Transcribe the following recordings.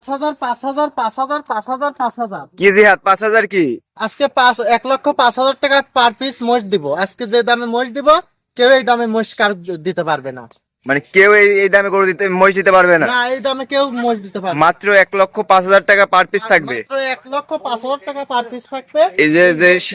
5,000 5,000 5,000 5,000 5,000 কি জিহাদ 5,000 কি? আজকে 1,05,000 টাকা পার পিস মোষ দিব। আজকে যে দামে মোষ দিব কেউ এই দামে মোষ কার দিতে পারবে না। মানে কেউ এই দামে গরু দিতে মহিষ দিতে পারবে না? না, এই দামে কেউ মোষ দিতে পারবে না। মাত্র 1,05,000 টাকা পার পিস থাকবে। মাত্র 1,05,000 টাকা পার পিস থাকবে। এই যে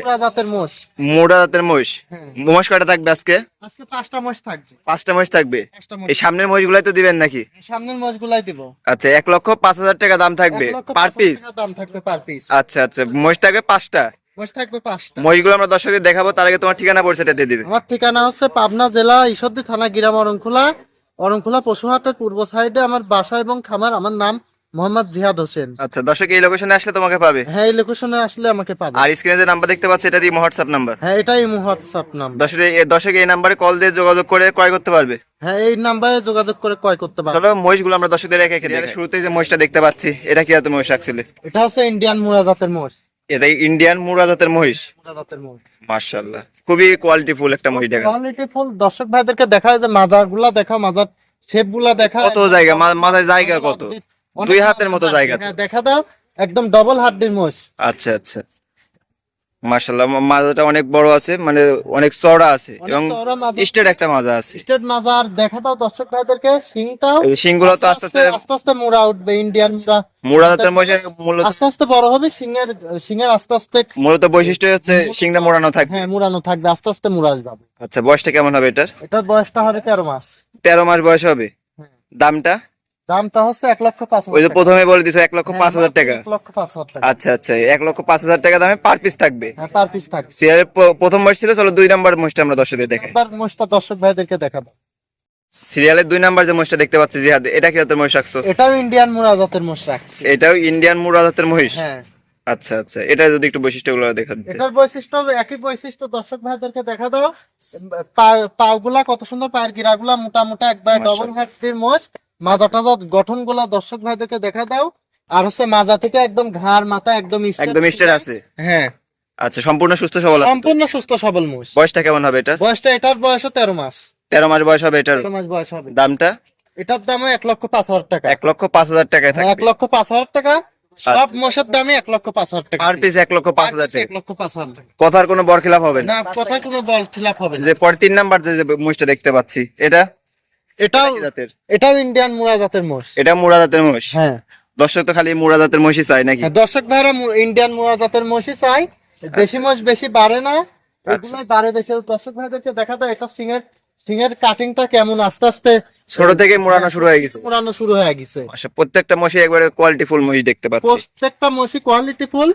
মুরা জাতের মোষ। মোটা জাতের মহিষ। হ্যাঁ। মহিষ কয়টা থাকবে আজকে? আজকে 5টা মোষ থাকবে। 5টা মহিষ থাকবে। 5টা মোষ। এই সামনের মহিষ গুলাই তো দিবেন নাকি? সামনের মোষগুলাই দিব। আচ্ছা, 1,05,000 টাকা দাম থাকবে পার 1,05,000 পিস। টাকা দাম থাকবে পার পিস। আচ্ছা আচ্ছা, মহিষ থাকবে 5টা। মোষ থাকবে 5টা। মহিষগুলো আমরা দর্শকদের দেখাবো, তার আগে তোমার ঠিকানা পরিচয়টা দিয়ে দিবে। আমার ঠিকানা হচ্ছে পাবনা জেলা ঈশ্বরদী থানা গ্রাম অরণখোলা পশুহাটের পূর্ব সাইডে আমার বাসা এবং খামার। আমার নাম মোহাম্মদ জিহাদ হোসেন। আচ্ছা, দর্শক এই লোকেশনে আসলে তোমাকে পাবে। হ্যাঁ, এই লোকেশনে আসলে আমাকে পাবে। আর স্ক্রিনে যে নাম্বার দেখতে পাচ্ছি এটা দিয়ে হোয়াটসঅ্যাপ নাম্বার। হ্যাঁ, এটাই হোয়াটসঅ্যাপ নাম্বার। দর্শক এই নাম্বারে কল দিয়ে যোগাযোগ করে ক্রয় করতে পারবে। হ্যাঁ, এই নাম্বারে যোগাযোগ করে ক্রয় করতে পারবে। চলো মহিষগুলো আমরা দর্শকদের একে একে দেখি। শুরুতেই যে মহিষটা দেখতে পাচ্ছি এটা কি জাতের মহিষ রাখছিলে? এটা হচ্ছে ইন্ডিয়ান মুরা জাতের মোষ। এটাই ইন্ডিয়ান মুরা জাতের মহিষ। মুরা জাতের মোষ। মাশাআল্লাহ, খুবই কোয়ালিটিফুল একটা মহিষ দেখা। Quality full. দর্শক ভাইদেরকে দেখা যে মাজারগুলা দেখা, মাজার শেপ গুলা দেখা। কত জায়গা, মাথায় জায়গা কত? অনেক 2 হাতের মতো জায়গা। হ্যাঁ, দেখা দাও। একদম ডবল হাড্ডির মোষ। আচ্ছা আচ্ছা, মাশাআল্লাহ, মাজাটা অনেক বড় আছে, মানে অনেক চওড়া আছে অনেক এবং চওড়া মাজা। স্ট্রেট একটা মাজা আছে। স্টেট মাজার দেখা দাও দর্শক ভাইদেরকে। শিংটাও এই শিংগুলো তো আস্তে আস্তে আস্তে আস্তে মুড়া উঠবে। ইন্ডিয়ান মুড়া মুরা জাতের মহিষের মূলত আস্তে আস্তে বড় হবে। সিংয়ের আস্তে আস্তে বৈশিষ্ট্য হচ্ছে শিংটা মোড়ানো থাকবে। হ্যাঁ, মুড়ানো থাকবে। আস্তে আস্তে মুড়া যাবে। আচ্ছা, বয়সটা কেমন হবে এটার? এটার বয়সটা হবে 13 মাস। 13 মাস বয়স হবে। হ্যাঁ। দামটা? দামটা হচ্ছে 1,05,000 ওই যে টাকা। প্রথমে বলে দিছো 1,05,000 টাকা। 1,05,000 টাকা। আচ্ছা আচ্ছা, 1,05,000 টাকা দামে পার পিস থাকবে। হ্যাঁ, পার পিস থাকবে। সিরিয়ালের প্রথম মহিষ ছিল, চলো 2 নাম্বার মহিষটা আমরা দর্শকদের দেখাই। এবার মোষটা দর্শক ভাইদেরকে দেখাবো। সিরিয়ালের 2 নাম্বার যে মহিষটা দেখতে পাচ্ছি জিহাদ, এটা কি জাতের মহিষ রাখছো? এটাও ইন্ডিয়ান মুরা জাতের মোষ রাখছি। এটাও ইন্ডিয়ান মুরা জাতের মহিষ। হ্যাঁ। আচ্ছা আচ্ছা, এটা যদি একটু বৈশিষ্ট্যগুলো দেখা দিতে। এটার বৈশিষ্ট্য হবে একই বৈশিষ্ট্য। দর্শক ভাইদেরকে দেখা দাও। পাগুলা কত সুন্দর, পায়ের গিরাগুলা মোটা মোটা, একবার ডবল হাড্ডির মোষ। মাজা টাজা গঠন গুলা দর্শক ভাইদেরকে দেখা দাও। আর হচ্ছে মাজা থেকে একদম ঘাড় মাথা একদম একদম স্ট্রেট আছে। হ্যাঁ। আচ্ছা, সম্পূর্ণ সুস্থ সবল আছে। সম্পূর্ণ সুস্থ সবল মোষ। বয়সটা কেমন হবে এটা? এটার বয়স 13 মাস। 13 মাস বয়স হবে এটার। 13 মাস বয়স হবে। দামটা? এটার দাম 1,05,000 টাকা। 1,05,000 টাকায় থাকবে। 1,05,000 টাকা। সব মোষের দামে 1,05,000 টাকা। পার পিস 1,05,000 টাকা। 1,05,000 টাকা। কথার কোনো বরখিলাপ হবে না। না, কথা কোনো বল খিলাফ হবে না। যে পরে 3 নাম্বার যে মহিষটা দেখতে পাচ্ছি এটা এটাও কি জাতের? এটাও ইন্ডিয়ান মুরা জাতের মোষ। এটা মুরা জাতের মহিষ। হ্যাঁ। দর্শক তো খালি মুরা জাতের মহিষই চাই নাকি? হ্যাঁ, দর্শক ভাইরা ইন্ডিয়ান মুরা জাতের মোষই চাই। দেশি মোষ বেশি বাড়ে না, এগুলাই বাড়ে বেশি। দর্শক ভাইদেরকে দেখা যায় এটা সিংয়ের কাটিংটা কেমন আস্তে আস্তে ছোট থেকে মুড়ানো শুরু হয়ে গেছে। মুড়ানো শুরু হয়ে গেছে। আচ্ছা, প্রত্যেকটা মহিষ একবারে কোয়ালিটিফুল মহিষ দেখতে পাচ্ছি। প্রত্যেকটা মোষই কোয়ালিটি ফুল।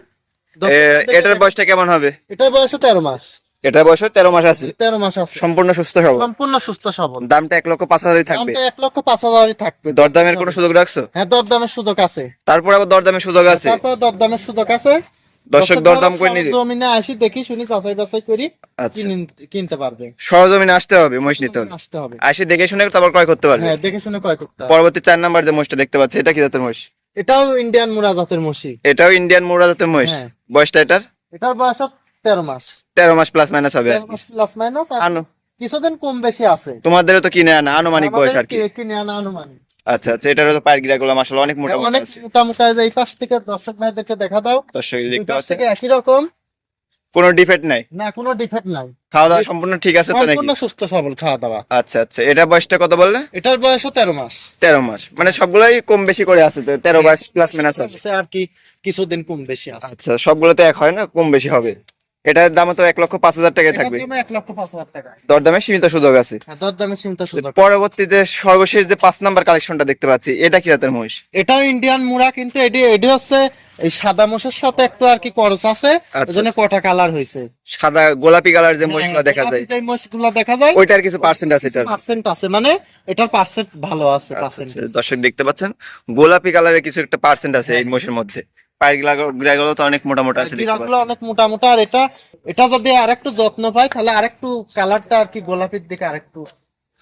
এটার বয়সটা কেমন হবে? এটার বয়স 13 মাস। এটার বয়স 13 মাস আছে। 13 মাস আছে। সম্পূর্ণ সুস্থ সবল। সম্পূর্ণ সুস্থ সবল। দামটা 1,05,000 থাকবে। দামটা 1,05,000 থাকবে। দরদামের কোনো সুযোগ রাখছো? হ্যাঁ, দরদামের সুযোগ আছে। তারপর আবার দরদামের সুযোগ আছে। তারপর দরদামের সুযোগ আছে। দর্শক দরদাম করে নিবে। জমিনে আসি দেখি শুনি যাচাই বাছাই করি আচ্ছা, কিনতে পারবে। সরজমিনে আসতে হবে মহিষ নিতে হলে। আসতে হবে। আসে দেখে শুনে তারপর ক্রয় করতে পারবে। হ্যাঁ, দেখে শুনে ক্রয় করতে হবে। পরবর্তী 4 নাম্বার যে মহিষটা দেখতে পাচ্ছি এটা কি জাতের মহিষ? এটাও ইন্ডিয়ান মুরা জাতের মহিষ। এটাও ইন্ডিয়ান মুরা জাতের মহিষ। হ্যাঁ। বয়সটা এটার? এটার বয়স 13 মাস। 13 মাস প্লাস মাইনাস হবে। 13 মাস প্লাস মাইনাস। কিছুদিন কম বেশি আছে। তোমাদেরও তো কিনে আনা আনুমানিক বয়স আর কি। কিনে আনা আনুমানিক। আচ্ছা আচ্ছা, এটার হলো পায়ের গিরাগুলো মাশাআল্লাহ অনেক মোটা মোটা অনেক আছে। মোটা মোটা। এই পাশ থেকে দর্শক ভাইদেরকে দেখা দাও। দর্শক দুই দেখতে পাশ পাচ্ছেন থেকে একই রকম। কোনো ডিফেক্ট নাই। না, কোনো ডিফেক্ট নাই। খাওয়া দাওয়া সম্পূর্ণ ঠিক আছে তো নাকি? সম্পূর্ণ সুস্থ সবল খাওয়া দাওয়া। আচ্ছা আচ্ছা, এটা বয়সটা কত বললে? এটার বয়স 13 মাস। 13 মাস, মানে সবগুলাই কম বেশি করে আছে তো 13 মাস প্লাস মাইনাস আছে। আর কি কিছুদিন কম বেশি আছে। আচ্ছা, সবগুলো তো এক হয় না, কম বেশি হবে। এটার দাম তো 1,05,000 টাকায় থাকবে। এটার দাম 1,05,000 টাকা। দরদামে সীমিত সুযোগ আছে। হ্যাঁ, দরদামে সীমিত সুযোগ। পরবর্তীতে সর্বশেষ যে 5 নাম্বার কালেকশনটা দেখতে পাচ্ছি এটা কি জাতের মহিষ? এটাও ইন্ডিয়ান মুরা, কিন্তু এটি হচ্ছে এই সাদা মোষের সাথে একটু আর কি করস আছে। আচ্ছা। এজন্য কটা কালার হইছে। সাদা গোলাপি কালার যে মহিষগুলো দেখা যায়, যে মোষগুলো দেখা যায় ওইটার কিছু পার্সেন্ট আছে এটার। পার্সেন্ট আছে, মানে এটার পার্সেন্ট ভালো আছে। পার্সেন্ট আচ্ছা, দর্শক দেখতে পাচ্ছেন গোলাপি কালারের কিছু একটা পার্সেন্ট আছে এই মহিষের মধ্যে। পায়ের গিরাগুলো তো অনেক মোটা মোটা আছে দেখতে গিরাগুলো পাচ্ছেন। অনেক মোটা মোটা। আর এটা যদি আরেকটু যত্ন পায় তাহলে আরেকটু কালারটা আর কি গোলাপির দিকে আরেকটু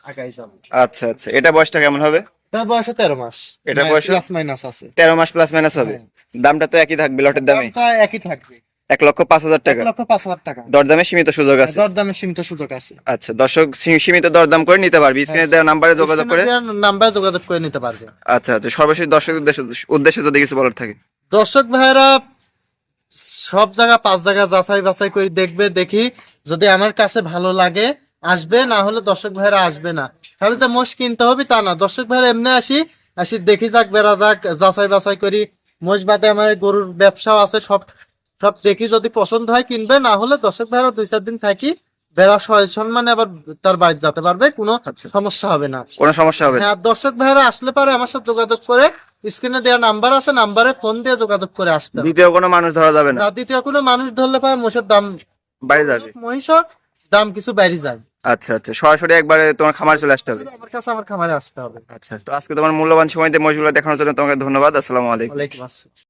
আগাই যাবে। আচ্ছা আচ্ছা, এটা বয়সটা কেমন হবে? এটার বয়স 13 মাস। এটার বয়স প্লাস মাইনাস আছে। 13 মাস প্লাস মাইনাস হবে। দামটা তো একই থাকবে লটের দামে। দামটা একই থাকবে। 1,05,000 টাকা। 1,05,000 টাকা। দরদামে সীমিত সুযোগ আছে। দরদামের সীমিত সুযোগ আছে। আচ্ছা দর্শক সীমিত দরদাম করে নিতে পারবে, স্ক্রিনে দেওয়া নাম্বারে যোগাযোগ করে। নাম্বারে যোগাযোগ করে নিতে পারবে। আচ্ছা আচ্ছা, সর্বশেষ দর্শক উদ্দেশ্যে যদি কিছু বলার থাকে। দর্শক ভাইরা সব জায়গা 5 জায়গা যাচাই বাছাই করে দেখবে, দেখি যদি আমার কাছে ভালো লাগে আসবে, না হলে দর্শক ভাইরা আসবে না। তাহলে যে মোষ কিনতে হবে তা না, দর্শক ভাইরা এমনি আসি দেখি যাক, বেড়া যাক, যাচাই বাছাই করি। মোষ বাদে আমার গরুর ব্যবসাও আছে, সব সব দেখি, যদি পছন্দ হয় কিনবে, না হলে দর্শক ভাইরা 2-4 দিন থাকি বেড়া সম্মানে আবার তার বাড়িতে যেতে পারবে, কোনো সমস্যা হবে না। কোনো সমস্যা হবে না। হ্যাঁ, দর্শক ভাইরা আসলে পারে আমার সাথে যোগাযোগ করে, স্ক্রিনে দেওয়া নাম্বার আছে, নাম্বারে ফোন দিয়ে যোগাযোগ করে আসতে হবে। দ্বিতীয় কোনো মানুষ ধরা যাবে না। না, দ্বিতীয় কোনো মানুষ ধরলে পারে মোষের দাম বাড়ি যাবে, মহিষের দাম কিছু বাইরে যায়। আচ্ছা আচ্ছা, সরাসরি একবারে তোমার খামার চলে আসতে হবে। আমার কাছে, আমার খামারে আসতে হবে। আচ্ছা, তো আজকে তোমার মূল্যবান সময় দিয়ে মহিষগুলো দেখানোর জন্য তোমাকে ধন্যবাদ। আসসালামু আলাইকুম। ওয়ালাইকুম আসসালাম।